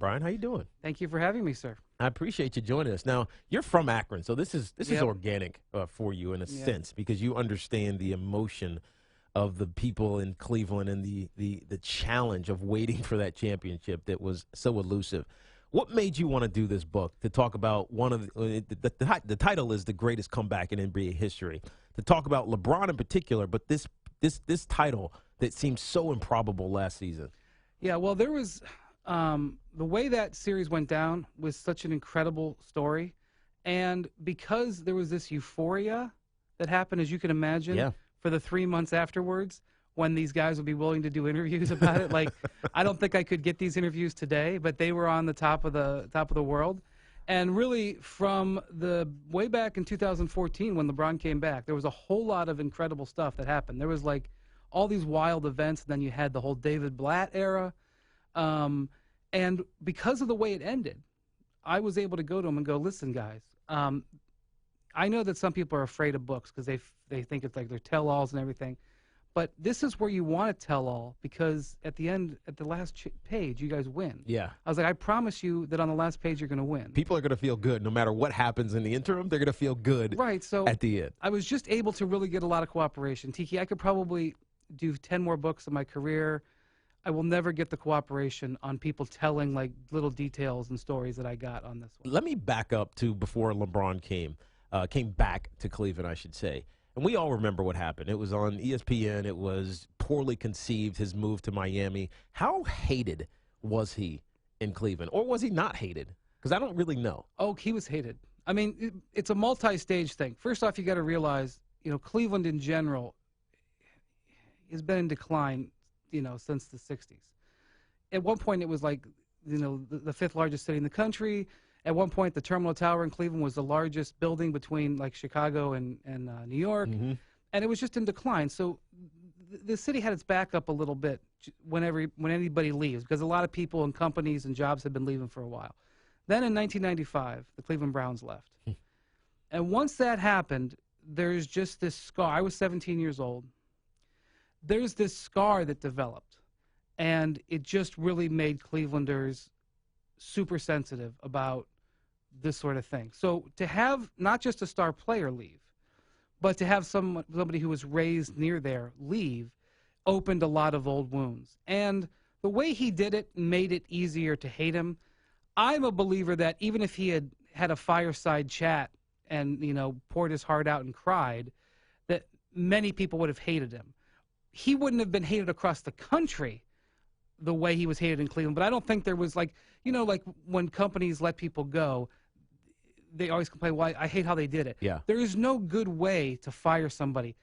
Brian. How you doing? Thank you for having me, sir. I appreciate you joining us. Now, you're from Akron, so this is Yep. organic for you in a sense because you understand the emotion of the people in Cleveland and the challenge of waiting for that championship that was so elusive. What made you want to do this book to talk about one of the title is the greatest comeback in NBA history, to talk about LeBron in particular, but this title that seemed so improbable last season? Yeah, well, there was the way that series went down was such an incredible story, and because there was this euphoria that happened, as you can imagine, for the 3 months afterwards, when these guys would be willing to do interviews about it. Like, I don't think I could get these interviews today, but they were on the top of the world. And really, from the way back in 2014 when LeBron came back, there was a whole lot of incredible stuff that happened. There was like all these wild events, and then you had the whole David Blatt era. And because of the way it ended, I was able to go to him and go, listen, guys, I know that some people are afraid of books because they think it's like they're tell-alls and everything. But this is where you want to tell all, because at the end, at the last page, you guys win. Yeah. I was like, I promise you that on the last page you're going to win. People are going to feel good. No matter what happens in the interim, they're going to feel good at the end. I was just able to really get a lot of cooperation. Tiki, I could probably do 10 more books in my career. I will never get the cooperation on people telling like little details and stories that I got on this one. Let me back up to before LeBron came back to Cleveland, I should say. And we all remember what happened. It was on ESPN. It was poorly conceived, his move to Miami. How hated was he in Cleveland? Or was he not hated? Because I don't really know. Oh, he was hated. I mean, it's a multi-stage thing. First off, you got to realize, Cleveland in general has been in decline, since the 60s. At one point, it was like, the fifth largest city in the country. At one point, the Terminal Tower in Cleveland was the largest building between like Chicago and New York, and it was just in decline. So the city had its back up a little bit when anybody leaves, because a lot of people and companies and jobs had been leaving for a while. Then in 1995, the Cleveland Browns left, and once that happened, there's just this scar. I was 17 years old. There's this scar that developed, and it just really made Clevelanders super sensitive about this sort of thing. So to have not just a star player leave, but to have somebody who was raised near there leave, opened a lot of old wounds. And the way he did it made it easier to hate him. I'm a believer that even if he had a fireside chat and, poured his heart out and cried, that many people would have hated him. He wouldn't have been hated across the country the way he was hated in Cleveland. But I don't think there was like when companies let people go, they always complain, well, I hate how they did it. Yeah. There is no good way to fire somebody.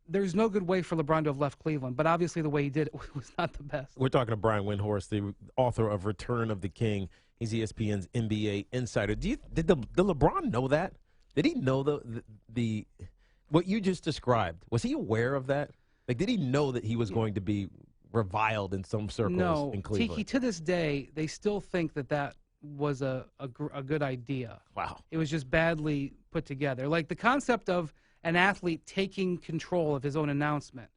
There's no good way for LeBron to have left Cleveland, but obviously the way he did it was not the best. We're talking to Brian Windhorst, the author of Return of the King. He's ESPN's NBA insider. Did LeBron know that? Did he know the what you just described? Was he aware of that? Like, did he know that he was going to be reviled in some circles in Cleveland? Tiki, to this day, they still think that was a good idea. Wow. It was just badly put together. Like the concept of an athlete taking control of his own announcement,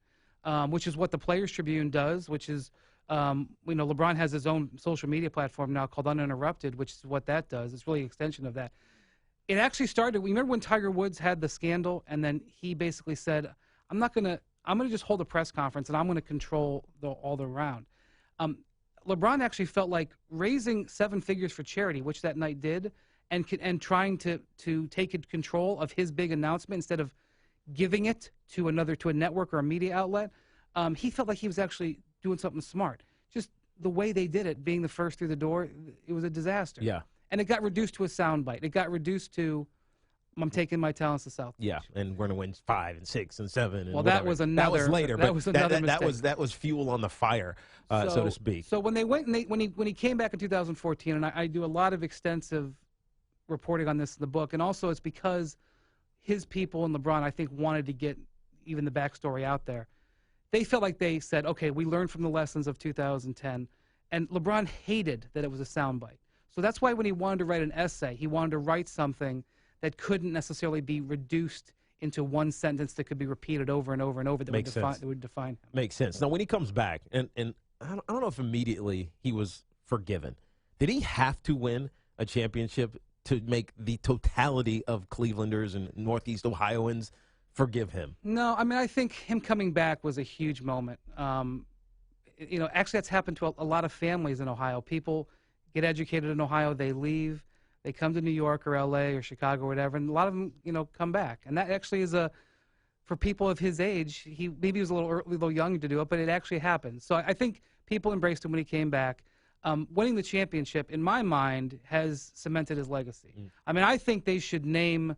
which is what the Players Tribune does, which is, LeBron has his own social media platform now called Uninterrupted, which is what that does. It's really an extension of that. It actually started, remember when Tiger Woods had the scandal, and then he basically said, I'm going to just hold a press conference, and I'm going to control all the round. LeBron actually felt like raising 7 figures for charity, which that night did, and trying to take control of his big announcement instead of giving it to a network or a media outlet. He felt like he was actually doing something smart. Just the way they did it, being the first through the door, it was a disaster. Yeah. And it got reduced to a soundbite. It got reduced to, I'm taking my talents to South Beach. Yeah, and we're going to win 5 and 6 and 7. And well, whatever. that was another. That was later. That was another mistake. That was fuel on the fire, so to speak. So when they went and when he came back in 2014, and I do a lot of extensive reporting on this in the book, and also it's because his people and LeBron, I think, wanted to get even the backstory out there. They felt like they said, okay, we learned from the lessons of 2010, and LeBron hated that it was a soundbite. So that's why when he wanted to write an essay, he wanted to write something that couldn't necessarily be reduced into one sentence that could be repeated over and over and over that would define him. Makes sense. Now, when he comes back, and I don't know if immediately he was forgiven. Did he have to win a championship to make the totality of Clevelanders and Northeast Ohioans forgive him? No, I mean, I think him coming back was a huge moment. Actually, that's happened to a lot of families in Ohio. People get educated in Ohio, they leave, they come to New York or L.A. or Chicago or whatever, and a lot of them, come back. And that actually is for people of his age, maybe he was a little young to do it, but it actually happened. So I think people embraced him when he came back. Winning the championship, in my mind, has cemented his legacy. I mean, I think they should name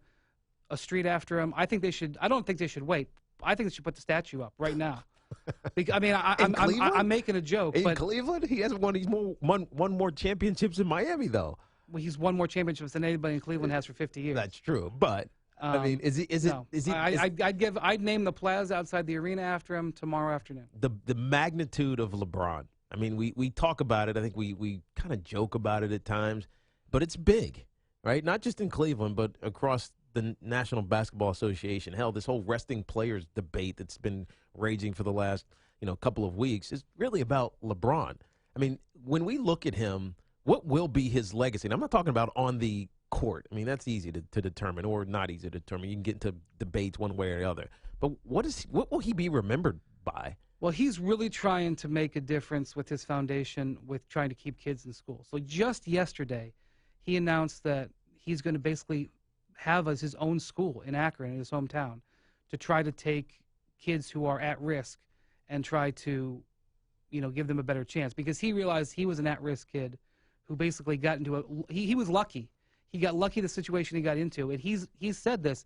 a street after him. I don't think they should wait. I think they should put the statue up right now. I mean, I'm making a joke. In Cleveland? He hasn't won. He's won more championships in Miami, though. Well, he's won more championships than anybody in Cleveland has for 50 years. That's true, but I mean, I'd name the plaza outside the arena after him tomorrow afternoon. The magnitude of LeBron. I mean, we talk about it. I think we kind of joke about it at times, but it's big, right? Not just in Cleveland, but across the National Basketball Association. Hell, this whole resting players debate that's been raging for the last couple of weeks is really about LeBron. I mean, when we look at him, what will be his legacy? And I'm not talking about on the court. I mean, that's easy to determine, or not easy to determine. You can get into debates one way or the other. But what will he be remembered by? Well, he's really trying to make a difference with his foundation, with trying to keep kids in school. So just yesterday, he announced that he's going to basically have his own school in Akron, in his hometown, to try to take kids who are at risk and try to, give them a better chance. Because he realized he was an at-risk kid who basically got into he was lucky. He got lucky the situation he got into. And he's said this,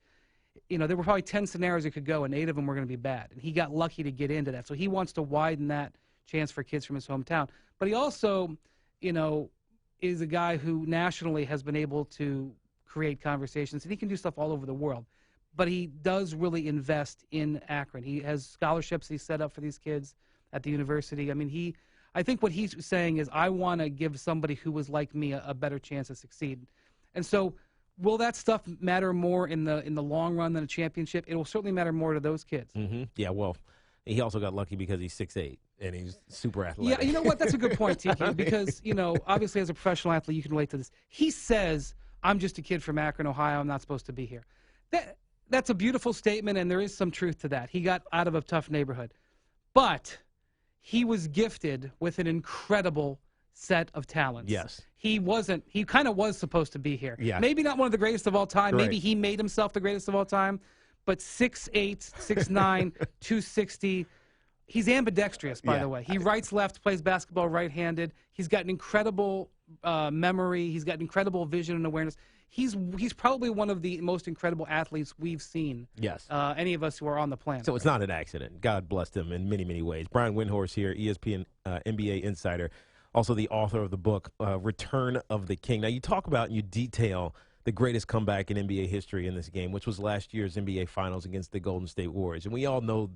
there were probably 10 scenarios it could go, and 8 of them were going to be bad. And he got lucky to get into that. So he wants to widen that chance for kids from his hometown. But he also, is a guy who nationally has been able to create conversations, and he can do stuff all over the world. But he does really invest in Akron. He has scholarships he set up for these kids at the university. I mean, I think what he's saying is, I want to give somebody who was like me a better chance to succeed. And so, will that stuff matter more in the long run than a championship? It will certainly matter more to those kids. Mm-hmm. Yeah, well, he also got lucky because he's 6'8", and he's super athletic. Yeah, you know what? That's a good point, Tiki, because, obviously as a professional athlete, you can relate to this. He says, I'm just a kid from Akron, Ohio. I'm not supposed to be here. That's a beautiful statement, and there is some truth to that. He got out of a tough neighborhood. But he was gifted with an incredible set of talents. Yes. He kind of was supposed to be here. Yeah. Maybe not one of the greatest of all time. Right. Maybe he made himself the greatest of all time. But 6'8", 6'9", 260. He's ambidextrous, by the way. He writes left, plays basketball right-handed. He's got an incredible memory. He's got incredible vision and awareness. He's probably one of the most incredible athletes we've seen. Yes. Any of us who are on the planet. So it's not an accident. God blessed him in many, many ways. Brian Windhorst here, ESPN NBA insider, also the author of the book, Return of the King. Now, you talk about and you detail the greatest comeback in NBA history in this game, which was last year's NBA Finals against the Golden State Warriors. And we all know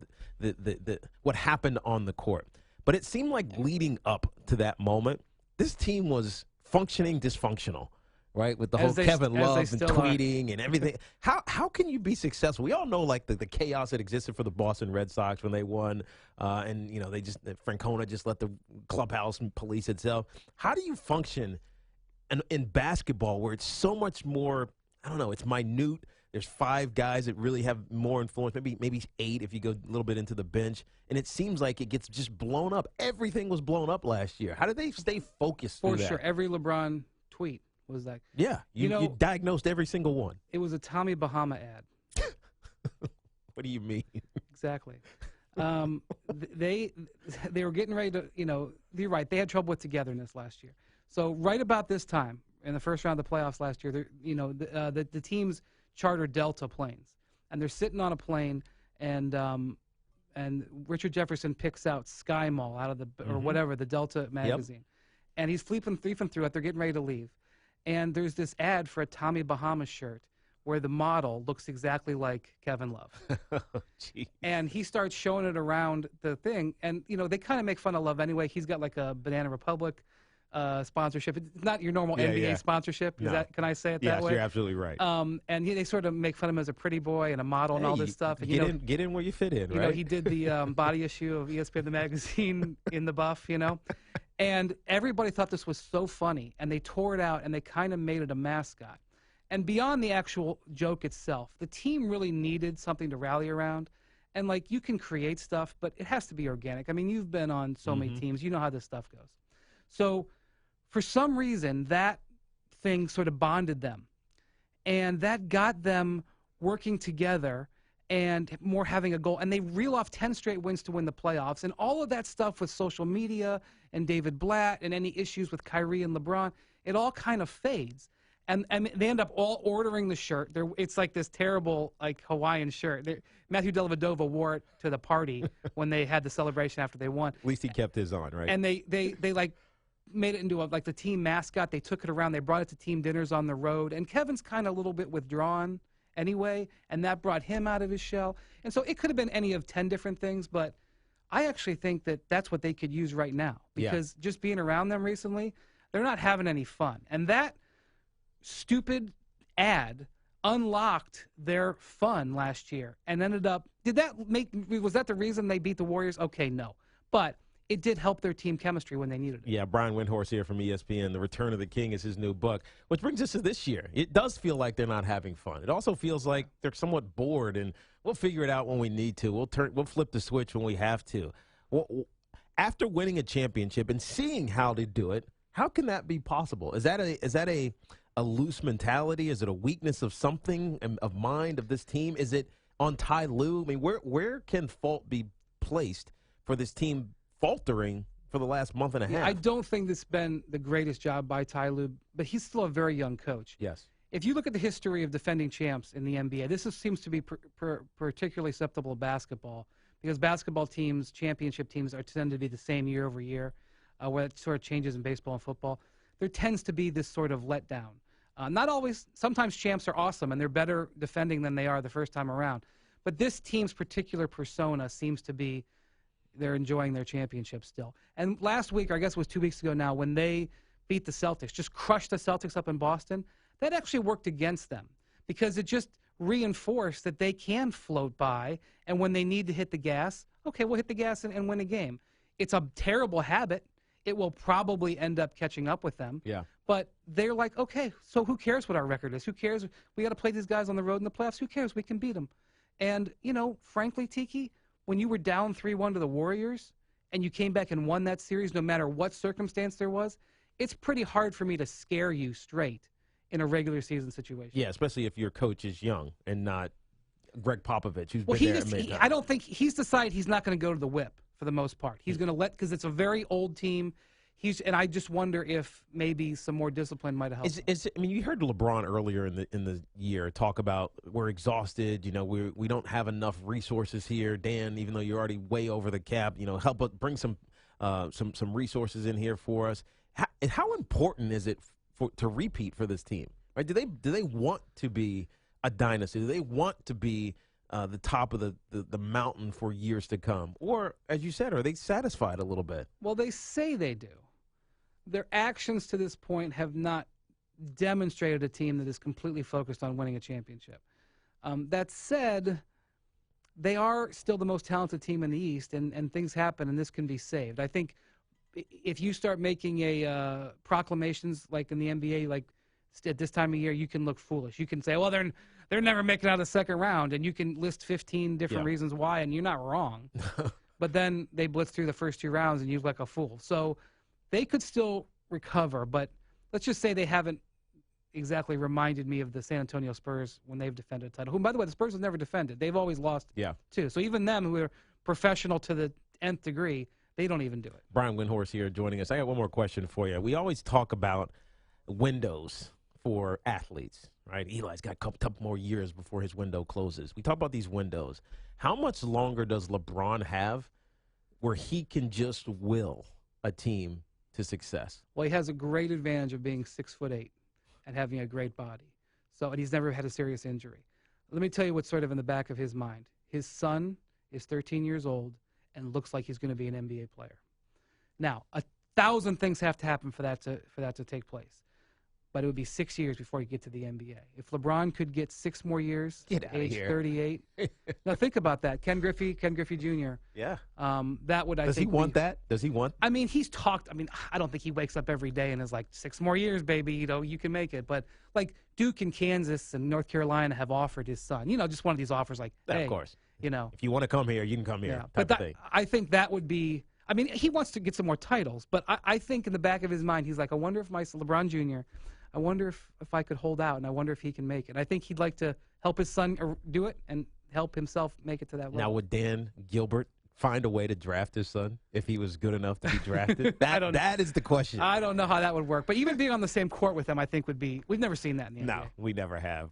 what happened on the court. But it seemed like leading up to that moment, this team was functioning dysfunctional, right? With the whole Kevin Love and tweeting and everything. How can you be successful? We all know like the chaos that existed for the Boston Red Sox when they won, and Francona just let the clubhouse police itself. How do you function in basketball where it's so much more? I don't know. It's minute. There's 5 guys that really have more influence, maybe 8 if you go a little bit into the bench. And it seems like it gets just blown up. Everything was blown up last year. How did they stay focused through that? For sure. Every LeBron tweet was that. Yeah. You diagnosed every single one. It was a Tommy Bahama ad. What do you mean? Exactly. They were getting ready to, you're right, they had trouble with togetherness last year. So right about this time, in the first round of the playoffs last year, the teams charter Delta planes, and they're sitting on a plane, and Richard Jefferson picks out Sky Mall out of or whatever, the Delta magazine, and he's flipping through it. They're getting ready to leave, and there's this ad for a Tommy Bahama shirt where the model looks exactly like Kevin Love. And he starts showing it around the thing, and they kind of make fun of Love anyway. He's got like a Banana Republic sponsorship. It's not your normal NBA sponsorship. No. Can I say it that way? Yes, you're absolutely right. And they sort of make fun of him as a pretty boy and a model and all this stuff. And, get in where you fit in, right? He did the body issue of ESPN the magazine in the buff, And everybody thought this was so funny, and they tore it out, and they kind of made it a mascot. And beyond the actual joke itself, the team really needed something to rally around. And, like, you can create stuff, but it has to be organic. I mean, you've been on so many teams. You know how this stuff goes. So for some reason, that thing sort of bonded them. And that got them working together and more having a goal. And they reel off 10 straight wins to win the playoffs. And all of that stuff with social media and David Blatt and any issues with Kyrie and LeBron, it all kind of fades. And they end up all ordering the shirt. It's like this terrible, like, Hawaiian shirt. Matthew Dellavedova wore it to the party when they had the celebration after they won. At least he kept his on, right? And they like made it into like the team mascot. They took it around. They brought it to team dinners on the road. And Kevin's kind of a little bit withdrawn anyway, and that brought him out of his shell. And so it could have been any of 10 different things, but I actually think that that's what they could use right now, because just being around them recently, they're not having any fun. And that stupid ad unlocked their fun last year and ended up, was that the reason they beat the Warriors? Okay, no. But it did help their team chemistry when they needed it. Yeah, Brian Windhorst here from ESPN. The Return of the King is his new book, which brings us to this year. It does feel like they're not having fun. It also feels like they're somewhat bored, and we'll figure it out when we need to. We'll flip the switch when we have to. Well, after winning a championship and seeing how they do it, how can that be possible? Is that a loose mentality? Is it a weakness of something, of mind of this team? Is it on Ty Lue? I mean, where can fault be placed for this team faltering for the last month and a half? I don't think this has been the greatest job by Ty Lue, but he's still a very young coach. Yes. If you look at the history of defending champs in the NBA, seems to be particularly acceptable to basketball, because basketball teams, championship teams, tend to be the same year over year, where it sort of changes in baseball and football. There tends to be this sort of letdown. Not always. Sometimes champs are awesome, and they're better defending than they are the first time around. But this team's particular persona seems to be they're enjoying their championship still. And last week, or I guess it was 2 weeks ago now, when they beat the Celtics, just crushed the Celtics up in Boston, that actually worked against them, because it just reinforced that they can float by, and when they need to hit the gas, okay, we'll hit the gas and win a game. It's a terrible habit. It will probably end up catching up with them. Yeah. But they're like, okay, so who cares what our record is? Who cares? We got to play these guys on the road in the playoffs. Who cares? We can beat them. And, frankly, Tiki, when you were down 3-1 to the Warriors and you came back and won that series, no matter what circumstance there was, it's pretty hard for me to scare you straight in a regular season situation. Yeah, especially if your coach is young and not Greg Popovich, who's been there. I don't think he's decided he's not going to go to the whip for the most part. He's going to because it's a very old team. And I just wonder if maybe some more discipline might have helped. I mean, you heard LeBron earlier in the year talk about we're exhausted. We don't have enough resources here. Dan, even though you're already way over the cap, help us bring some resources in here for us. How important is it to repeat for this team? Right? Do they want to be a dynasty? Do they want to be the top of the mountain for years to come? Or, as you said, are they satisfied a little bit? Well, they say they do. Their actions to this point have not demonstrated a team that is completely focused on winning a championship. That said, they are still the most talented team in the East, and things happen, and this can be saved. I think if you start making proclamations like in the NBA, like at this time of year, you can look foolish. You can say, well, they're never making it out of the second round, and you can list 15 different reasons why, and you're not wrong. But then they blitz through the first 2 rounds, and you look like a fool. So they could still recover, but let's just say they haven't exactly reminded me of the San Antonio Spurs when they've defended a title. Who, by the way, the Spurs have never defended. They've always lost, too. So even them, who are professional to the nth degree, they don't even do it. Brian Windhorst here joining us. I got one more question for you. We always talk about windows for athletes, right? Eli's got a couple more years before his window closes. We talk about these windows. How much longer does LeBron have where he can just will a team to success? Well, he has a great advantage of being 6'8" and having a great body. And he's never had a serious injury. Let me tell you what's sort of in the back of his mind. His son is 13 years old and looks like he's going to be an NBA player. Now, 1,000 things have to happen for that to take place. but it would be 6 years before he get to the NBA. If LeBron could get 6 more years, Get outta age here. 38. Now think about that. Ken Griffey Jr. Yeah. That would, I Does think, he want that? Does he want? I mean, he's talked. I mean, I don't think he wakes up every day and is like, 6 more years, baby. You know, you can make it. But like Duke and Kansas and North Carolina have offered his son. You know, just one of these offers, like, hey, Of course. you know, If you want to come here, you can come here. yeah. Type But of that, thing. I think that would be. I mean, he wants to get some more titles, but I think in the back of his mind, he's like, I wonder if my LeBron Jr. I wonder if I could hold out, and I wonder if he can make it. I think he'd like to help his son do it and help himself make it to that level. Now, would Dan Gilbert find a way to draft his son if he was good enough to be drafted? That is the question. I don't know how that would work, but even being on the same court with him, I think would be. We've never seen that in the NBA. No, we never have.